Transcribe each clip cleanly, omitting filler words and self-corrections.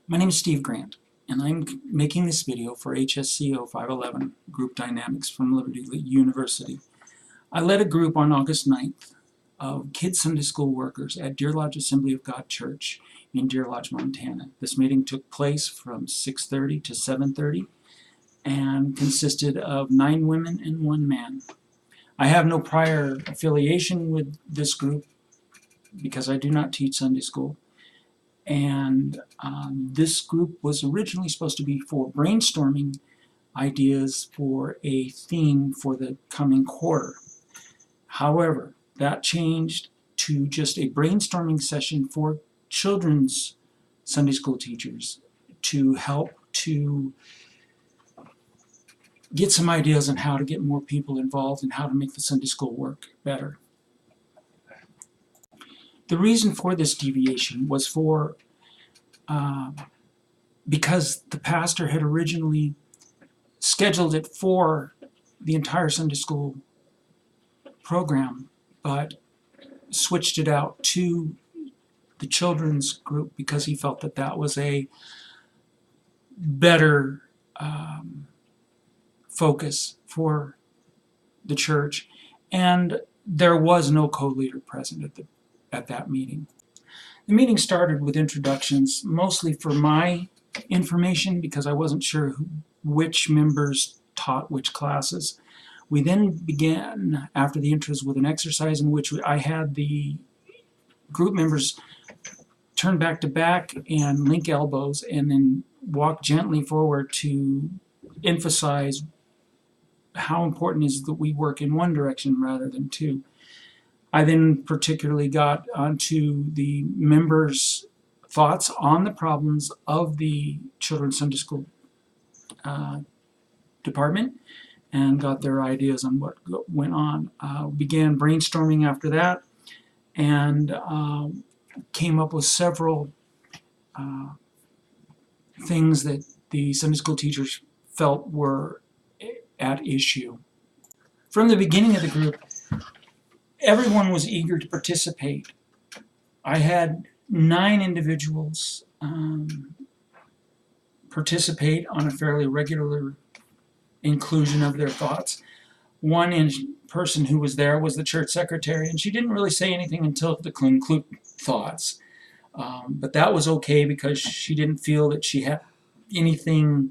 My name is Steve Grant, and I'm making this video for HSCO 511 Group Dynamics from Liberty University. I led a group on August 9th of Kids Sunday School workers at Deer Lodge Assembly of God Church in Deer Lodge, Montana. This meeting took place from 6:30 to 7:30 and consisted of 9 women and 1 man. I have no prior affiliation with this group because I do not teach Sunday school. And this group was originally supposed to be for brainstorming ideas for a theme for the coming quarter. However, that changed to just a brainstorming session for children's Sunday school teachers to help to get some ideas on how to get more people involved and how to make the Sunday school work better. The reason for this deviation was because the pastor had originally scheduled it for the entire Sunday school program, but switched it out to the children's group because he felt that that was a better focus for the church, and there was no co-leader present at that meeting. The meeting started with introductions, mostly for my information because I wasn't sure which members taught which classes. We then began, after the intros, with an exercise in which I had the group members turn back to back and link elbows and then walk gently forward to emphasize how important it is that we work in one direction rather than two. I then particularly got onto the members' thoughts on the problems of the Children's Sunday School department and got their ideas on what went on. Began brainstorming after that and came up with several things that the Sunday school teachers felt were at issue. From the beginning of the group, everyone was eager to participate. I had 9 individuals participate on a fairly regular inclusion of their thoughts. One person who was there was the church secretary, and she didn't really say anything until the conclude thoughts. But that was okay because she didn't feel that she had anything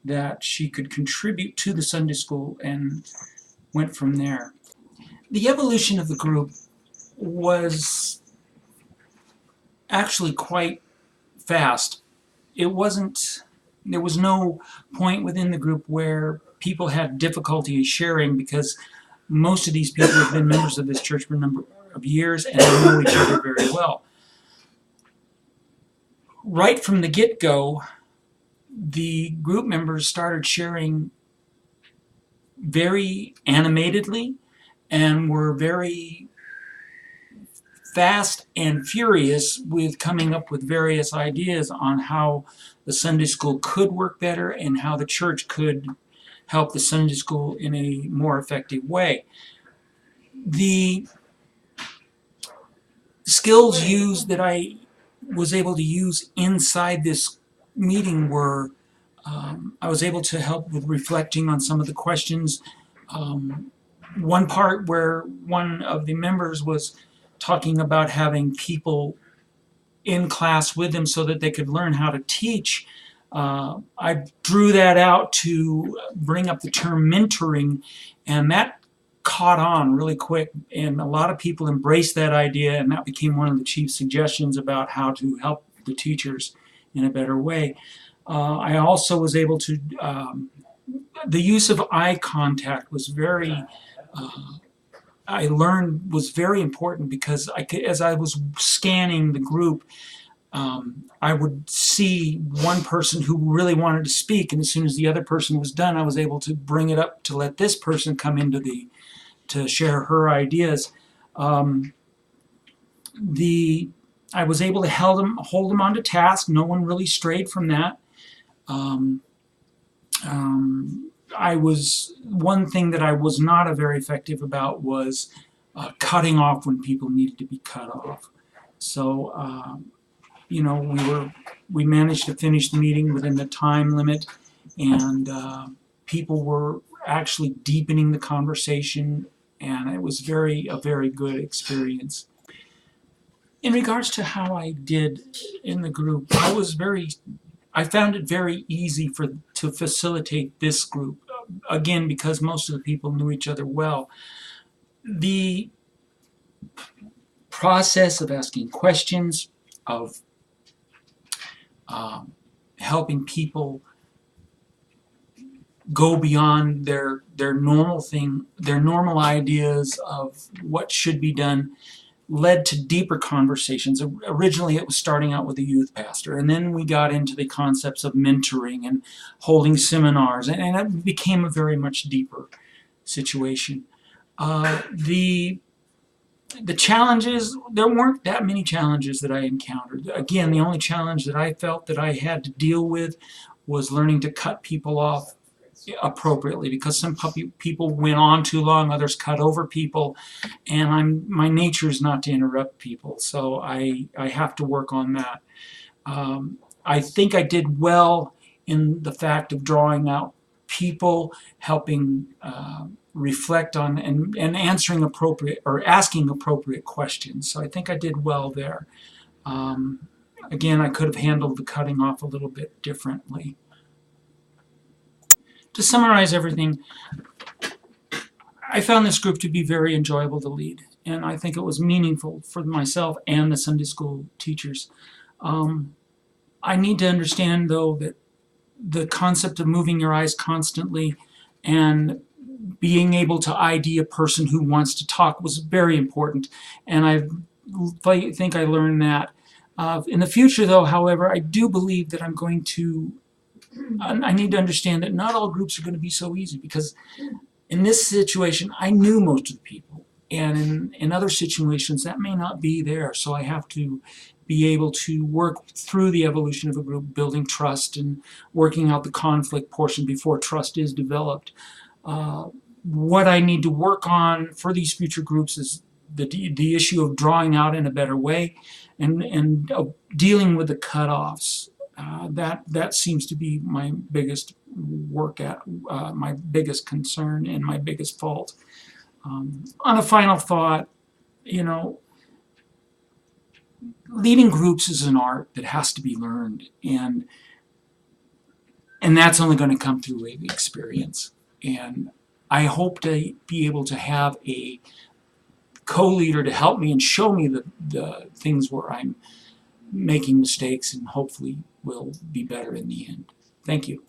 that she could contribute to the Sunday school and went from there. The evolution of the group was actually quite fast. There was no point within the group where people had difficulty sharing because most of these people have been members of this church for a number of years and they know each other very well. Right from the get-go, the group members started sharing very animatedly and were very fast and furious with coming up with various ideas on how the Sunday school could work better and how the church could help the Sunday school in a more effective way. The skills used that I was able to use inside this meeting were I was able to help with reflecting on some of the questions. One part where one of the members was talking about having people in class with them so that they could learn how to teach. I drew that out to bring up the term mentoring, and that caught on really quick, and a lot of people embraced that idea, and that became one of the chief suggestions about how to help the teachers in a better way. I also was able to, the use of eye contact was very, I learned was very important because as I was scanning the group, I would see one person who really wanted to speak, and as soon as the other person was done, I was able to bring it up to let this person come into to share her ideas. I was able to hold them onto task. No one really strayed from that. One thing that I was not very effective about was cutting off when people needed to be cut off. So you know, we managed to finish the meeting within the time limit, and people were actually deepening the conversation, and it was a very good experience. In regards to how I did in the group, I found it very easy to facilitate this group. Again, because most of the people knew each other well. The process of asking questions, of helping people go beyond their normal ideas of what should be done, led to deeper conversations. Originally it was starting out with a youth pastor, and then we got into the concepts of mentoring and holding seminars, and it became a very much deeper situation. The challenges, there weren't that many challenges that I encountered. Again, the only challenge that I felt that I had to deal with was learning to cut people off appropriately, because some people went on too long, others cut over people, and my nature is not to interrupt people, so I have to work on that. I think I did well in the fact of drawing out people, helping reflect on and answering appropriate or asking appropriate questions. So I think I did well there. Again, I could have handled the cutting off a little bit differently. To summarize everything, I found this group to be very enjoyable to lead, and I think it was meaningful for myself and the Sunday school teachers. I need to understand, though, that the concept of moving your eyes constantly and being able to ID a person who wants to talk was very important, and I think I learned that. In the future, though, however, I do believe that I need to understand that not all groups are going to be so easy, because in this situation I knew most of the people, and in other situations that may not be there, so I have to be able to work through the evolution of a group, building trust and working out the conflict portion before trust is developed. What I need to work on for these future groups is the issue of drawing out in a better way, and dealing with the cutoffs. That seems to be my biggest my biggest concern and my biggest fault. On a final thought, you know, leading groups is an art that has to be learned, and that's only going to come through experience. And I hope to be able to have a co-leader to help me and show me the things where I'm making mistakes, and hopefully will be better in the end. Thank you.